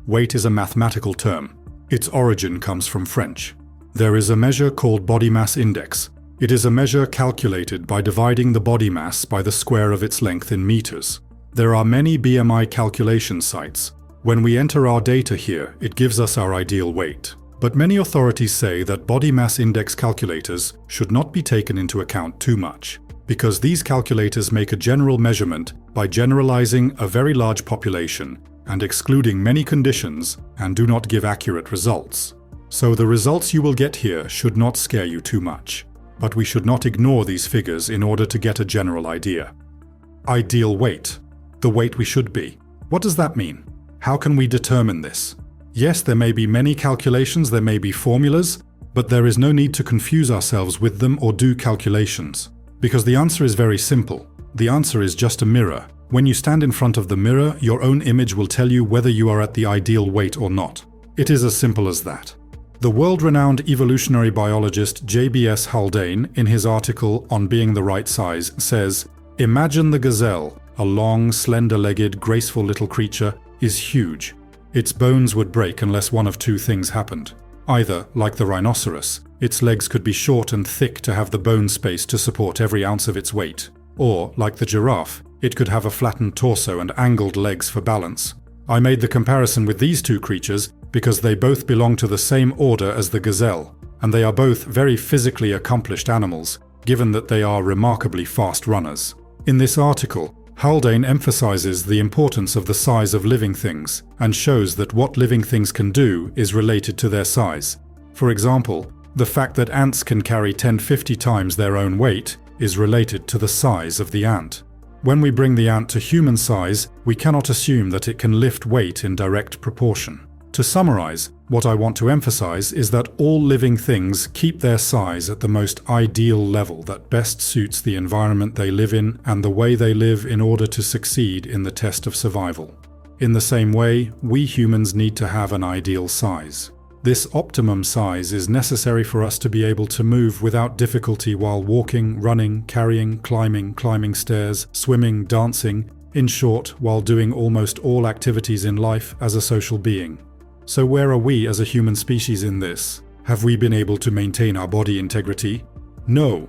Weight is a mathematical term. Its origin comes from French. There is a measure called body mass index. It is a measure calculated by dividing the body mass by the square of its length in meters. There are many BMI calculation sites. When we enter our data here, it gives us our ideal weight. But many authorities say that body mass index calculators should not be taken into account too much, because these calculators make a general measurement by generalizing a very large population and excluding many conditions and do not give accurate results. So the results you will get here should not scare you too much. But we should not ignore these figures in order to get a general idea. Ideal weight. The weight we should be. What does that mean? How can we determine this? Yes, there may be many calculations, there may be formulas, but there is no need to confuse ourselves with them or do calculations. Because the answer is very simple. The answer is just a mirror. When you stand in front of the mirror, your own image will tell you whether you are at the ideal weight or not. It is as simple as that. The world-renowned evolutionary biologist J.B.S. Haldane, in his article on being the right size, says, "Imagine the gazelle, a long, slender-legged, graceful little creature, is huge. Its bones would break unless one of two things happened. Either, like the rhinoceros, its legs could be short and thick to have the bone space to support every ounce of its weight, or, like the giraffe, it could have a flattened torso and angled legs for balance. I made the comparison with these two creatures because they both belong to the same order as the gazelle, and they are both very physically accomplished animals, given that they are remarkably fast runners." In this article, Haldane emphasizes the importance of the size of living things and shows that what living things can do is related to their size. For example, the fact that ants can carry 10-50 times their own weight is related to the size of the ant. When we bring the ant to human size, we cannot assume that it can lift weight in direct proportion. To summarize, what I want to emphasize is that all living things keep their size at the most ideal level that best suits the environment they live in and the way they live in order to succeed in the test of survival. In the same way, we humans need to have an ideal size. This optimum size is necessary for us to be able to move without difficulty while walking, running, carrying, climbing stairs, swimming, dancing, in short, while doing almost all activities in life as a social being. So where are we as a human species in this? Have we been able to maintain our body integrity? No.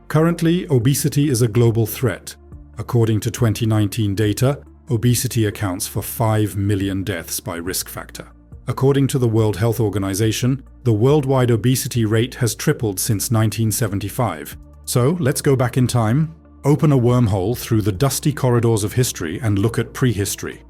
Currently, obesity is a global threat. According to 2019 data, obesity accounts for 5 million deaths by risk factor. According to the World Health Organization, the worldwide obesity rate has tripled since 1975. So let's go back in time, open a wormhole through the dusty corridors of history and look at prehistory.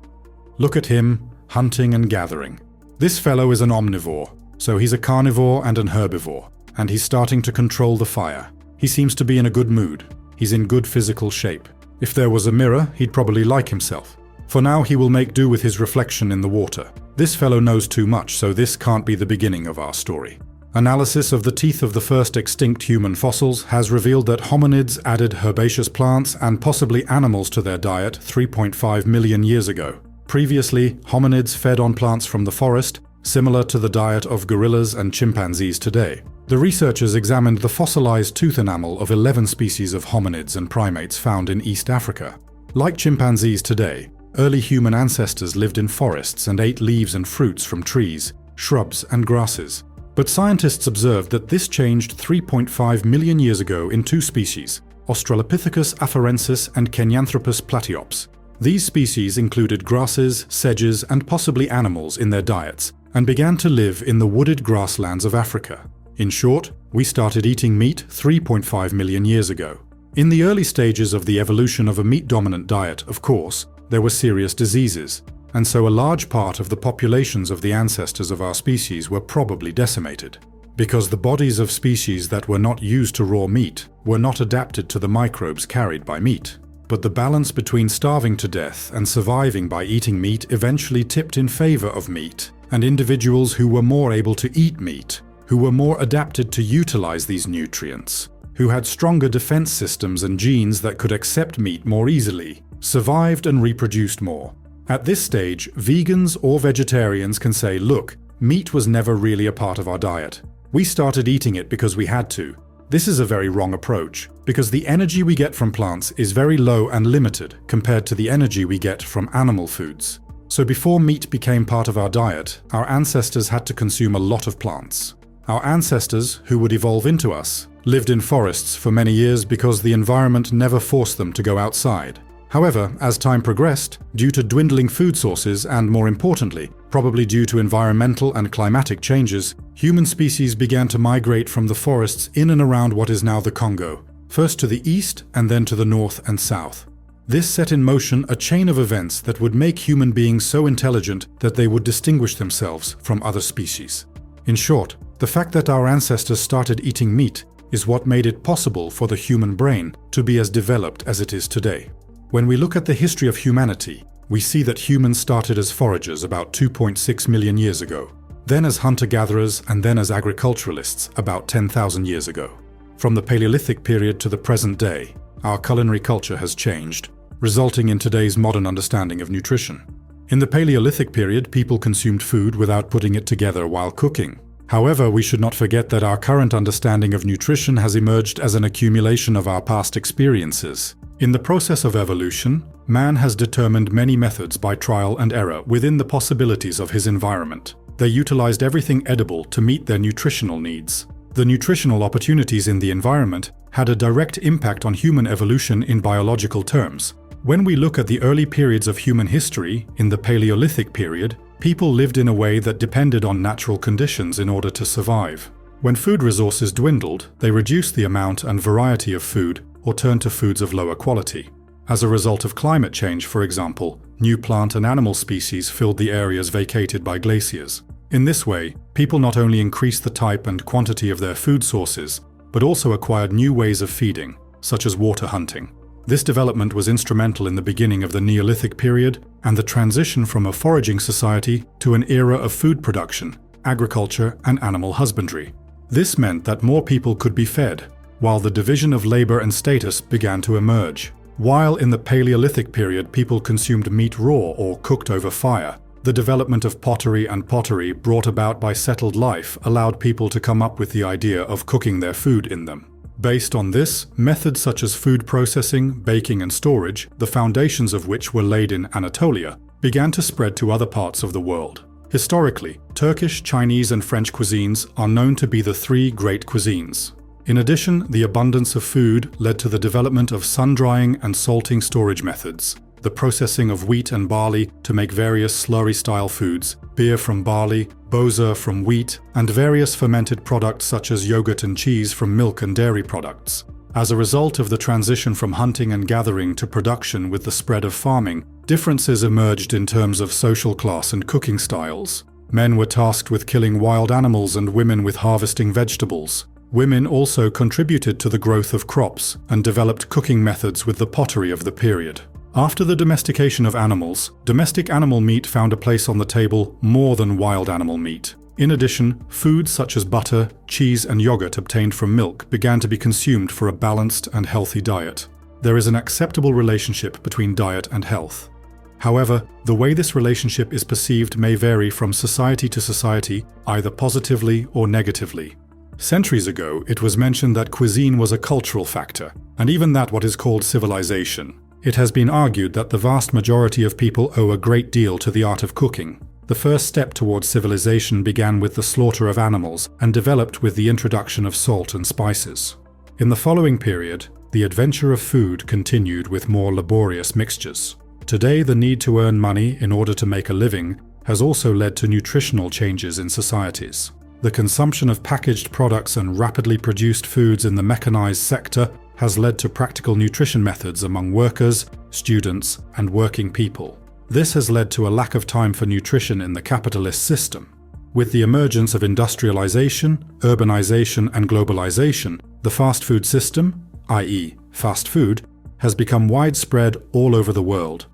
Look at him, hunting and gathering. This fellow is an omnivore, so he's a carnivore and an herbivore, and he's starting to control the fire. He seems to be in a good mood. He's in good physical shape. If there was a mirror, he'd probably like himself. For now, he will make do with his reflection in the water. This fellow knows too much, so this can't be the beginning of our story. Analysis of the teeth of the first extinct human fossils has revealed that hominids added herbaceous plants and possibly animals to their diet 3.5 million years ago. Previously, hominids fed on plants from the forest, similar to the diet of gorillas and chimpanzees today. The researchers examined the fossilized tooth enamel of 11 species of hominids and primates found in East Africa. Like chimpanzees today, early human ancestors lived in forests and ate leaves and fruits from trees, shrubs, and grasses. But scientists observed that this changed 3.5 million years ago in two species, Australopithecus afarensis and Kenyanthropus platyops. These species included grasses, sedges, and possibly animals in their diets, and began to live in the wooded grasslands of Africa. In short, we started eating meat 3.5 million years ago. In the early stages of the evolution of a meat-dominant diet, of course, there were serious diseases, and so a large part of the populations of the ancestors of our species were probably decimated, because the bodies of species that were not used to raw meat were not adapted to the microbes carried by meat. But the balance between starving to death and surviving by eating meat eventually tipped in favor of meat, and individuals who were more able to eat meat, who were more adapted to utilize these nutrients, who had stronger defense systems and genes that could accept meat more easily, survived and reproduced more. At this stage, vegans or vegetarians can say, look, meat was never really a part of our diet. We started eating it because we had to. This is a very wrong approach, because the energy we get from plants is very low and limited compared to the energy we get from animal foods. So before meat became part of our diet, our ancestors had to consume a lot of plants. Our ancestors, who would evolve into us, lived in forests for many years because the environment never forced them to go outside. However, as time progressed, due to dwindling food sources and, more importantly, probably due to environmental and climatic changes, human species began to migrate from the forests in and around what is now the Congo, first to the east and then to the north and south. This set in motion a chain of events that would make human beings so intelligent that they would distinguish themselves from other species. In short, the fact that our ancestors started eating meat is what made it possible for the human brain to be as developed as it is today. When we look at the history of humanity, we see that humans started as foragers about 2.6 million years ago, then as hunter-gatherers and then as agriculturalists about 10,000 years ago. From the Paleolithic period to the present day, our culinary culture has changed, resulting in today's modern understanding of nutrition. In the Paleolithic period, people consumed food without putting it together while cooking. However, we should not forget that our current understanding of nutrition has emerged as an accumulation of our past experiences. In the process of evolution, man has determined many methods by trial and error within the possibilities of his environment. They utilized everything edible to meet their nutritional needs. The nutritional opportunities in the environment had a direct impact on human evolution in biological terms. When we look at the early periods of human history, in the Paleolithic period, people lived in a way that depended on natural conditions in order to survive. When food resources dwindled, they reduced the amount and variety of food or turned to foods of lower quality. As a result of climate change, for example, new plant and animal species filled the areas vacated by glaciers. In this way, people not only increased the type and quantity of their food sources, but also acquired new ways of feeding, such as water hunting. This development was instrumental in the beginning of the Neolithic period and the transition from a foraging society to an era of food production, agriculture, and animal husbandry. This meant that more people could be fed, while the division of labor and status began to emerge. While in the Paleolithic period people consumed meat raw or cooked over fire, the development of pottery and pottery brought about by settled life allowed people to come up with the idea of cooking their food in them. Based on this, methods such as food processing, baking and storage, the foundations of which were laid in Anatolia, began to spread to other parts of the world. Historically, Turkish, Chinese and French cuisines are known to be the three great cuisines. In addition, the abundance of food led to the development of sun-drying and salting storage methods, the processing of wheat and barley to make various slurry-style foods, beer from barley, boza from wheat, and various fermented products such as yogurt and cheese from milk and dairy products. As a result of the transition from hunting and gathering to production with the spread of farming, differences emerged in terms of social class and cooking styles. Men were tasked with killing wild animals and women with harvesting vegetables. Women also contributed to the growth of crops and developed cooking methods with the pottery of the period. After the domestication of animals, domestic animal meat found a place on the table more than wild animal meat. In addition, foods such as butter, cheese and yogurt obtained from milk began to be consumed for a balanced and healthy diet. There is an acceptable relationship between diet and health. However, the way this relationship is perceived may vary from society to society, either positively or negatively. Centuries ago, it was mentioned that cuisine was a cultural factor, and even that what is called civilization. It has been argued that the vast majority of people owe a great deal to the art of cooking. The first step towards civilization began with the slaughter of animals and developed with the introduction of salt and spices. In the following period, the adventure of food continued with more laborious mixtures. Today, the need to earn money in order to make a living has also led to nutritional changes in societies. The consumption of packaged products and rapidly produced foods in the mechanized sector has led to practical nutrition methods among workers, students, and working people. This has led to a lack of time for nutrition in the capitalist system. With the emergence of industrialization, urbanization, and globalization, the fast food system, i.e., fast food, has become widespread all over the world.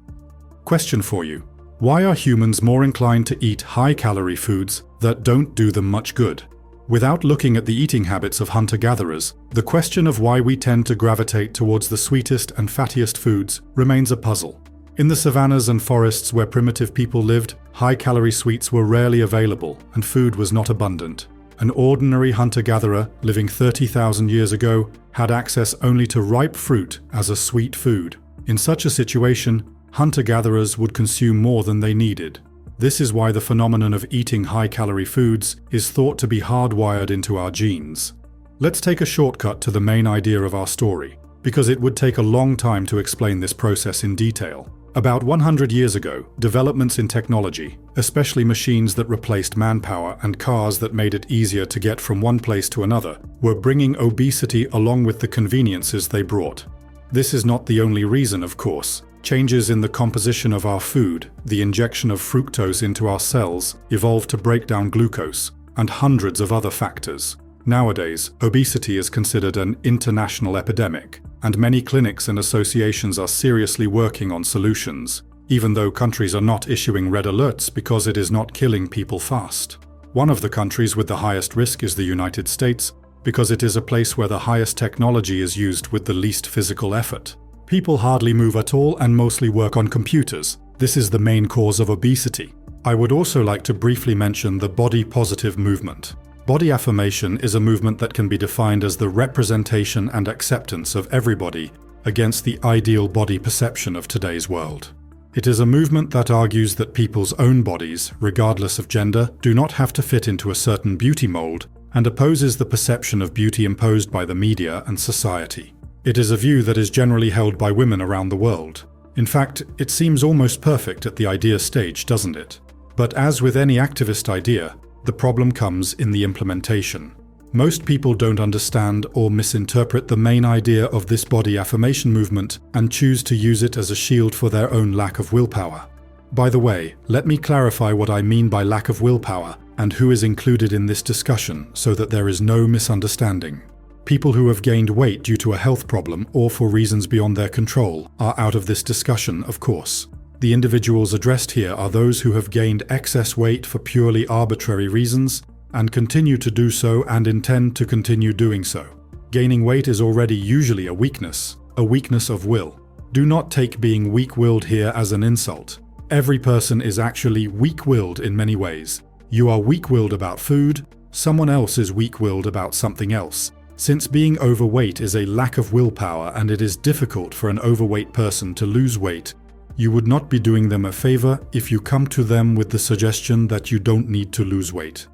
Question for you: why are humans more inclined to eat high-calorie foods that don't do them much good? Without looking at the eating habits of hunter-gatherers, the question of why we tend to gravitate towards the sweetest and fattiest foods remains a puzzle. In the savannas and forests where primitive people lived, high-calorie sweets were rarely available and food was not abundant. An ordinary hunter-gatherer living 30,000 years ago had access only to ripe fruit as a sweet food. In such a situation, Hunter-gatherers would consume more than they needed. This is why the phenomenon of eating high-calorie foods is thought to be hardwired into our genes. Let's take a shortcut to the main idea of our story, because it would take a long time to explain this process in detail. About 100 years ago, developments in technology, especially machines that replaced manpower and cars that made it easier to get from one place to another, were bringing obesity along with the conveniences they brought. This is not the only reason, of course. Changes in the composition of our food, the injection of fructose into our cells, evolved to break down glucose, and hundreds of other factors. Nowadays, obesity is considered an international epidemic, and many clinics and associations are seriously working on solutions, even though countries are not issuing red alerts because it is not killing people fast. One of the countries with the highest risk is the United States, because it is a place where the highest technology is used with the least physical effort. People hardly move at all and mostly work on computers. This is the main cause of obesity. I would also like to briefly mention the body positive movement. Body affirmation is a movement that can be defined as the representation and acceptance of everybody against the ideal body perception of today's world. It is a movement that argues that people's own bodies, regardless of gender, do not have to fit into a certain beauty mold, and opposes the perception of beauty imposed by the media and society. It is a view that is generally held by women around the world. In fact, it seems almost perfect at the idea stage, doesn't it? But as with any activist idea, the problem comes in the implementation. Most people don't understand or misinterpret the main idea of this body affirmation movement and choose to use it as a shield for their own lack of willpower. By the way, let me clarify what I mean by lack of willpower and who is included in this discussion so that there is no misunderstanding. People who have gained weight due to a health problem or for reasons beyond their control are out of this discussion, of course. The individuals addressed here are those who have gained excess weight for purely arbitrary reasons and continue to do so and intend to continue doing so. Gaining weight is already usually a weakness of will. Do not take being weak-willed here as an insult. Every person is actually weak-willed in many ways. You are weak-willed about food, someone else is weak-willed about something else. Since being overweight is a lack of willpower and it is difficult for an overweight person to lose weight, you would not be doing them a favor if you come to them with the suggestion that you don't need to lose weight.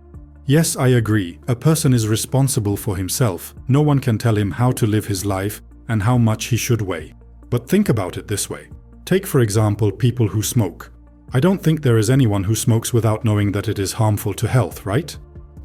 Yes, I agree, a person is responsible for himself. No one can tell him how to live his life and how much he should weigh. But think about it this way. Take, for example, people who smoke. I don't think there is anyone who smokes without knowing that it is harmful to health, right?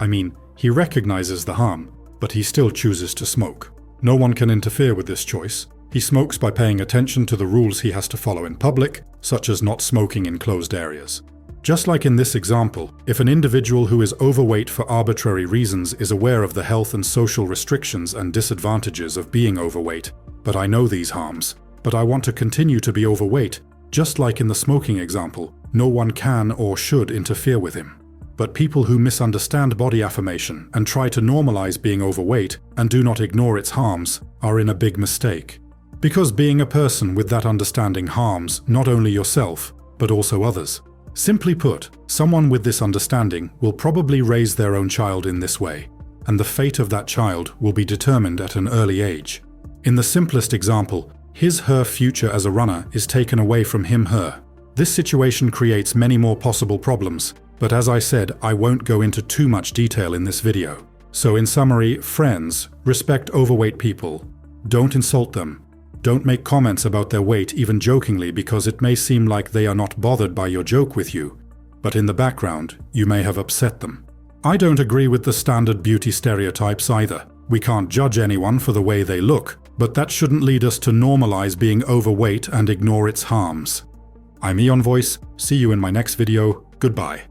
I mean, he recognizes the harm, but he still chooses to smoke. No one can interfere with this choice. He smokes by paying attention to the rules he has to follow in public, such as not smoking in closed areas. Just like in this example, if an individual who is overweight for arbitrary reasons is aware of the health and social restrictions and disadvantages of being overweight, but I know these harms, but I want to continue to be overweight, just like in the smoking example, no one can or should interfere with him. But people who misunderstand body affirmation and try to normalize being overweight and do not ignore its harms are in a big mistake. Because being a person with that understanding harms not only yourself, but also others. Simply put, someone with this understanding will probably raise their own child in this way, and the fate of that child will be determined at an early age. In the simplest example, his/her future as a runner is taken away from him/her. This situation creates many more possible problems, but as I said, I won't go into too much detail in this video. So in summary, friends, respect overweight people. Don't insult them. Don't make comments about their weight even jokingly because it may seem like they are not bothered by your joke with you, but in the background, you may have upset them. I don't agree with the standard beauty stereotypes either. We can't judge anyone for the way they look, but that shouldn't lead us to normalize being overweight and ignore its harms. I'm Eonvoice. See you in my next video. Goodbye.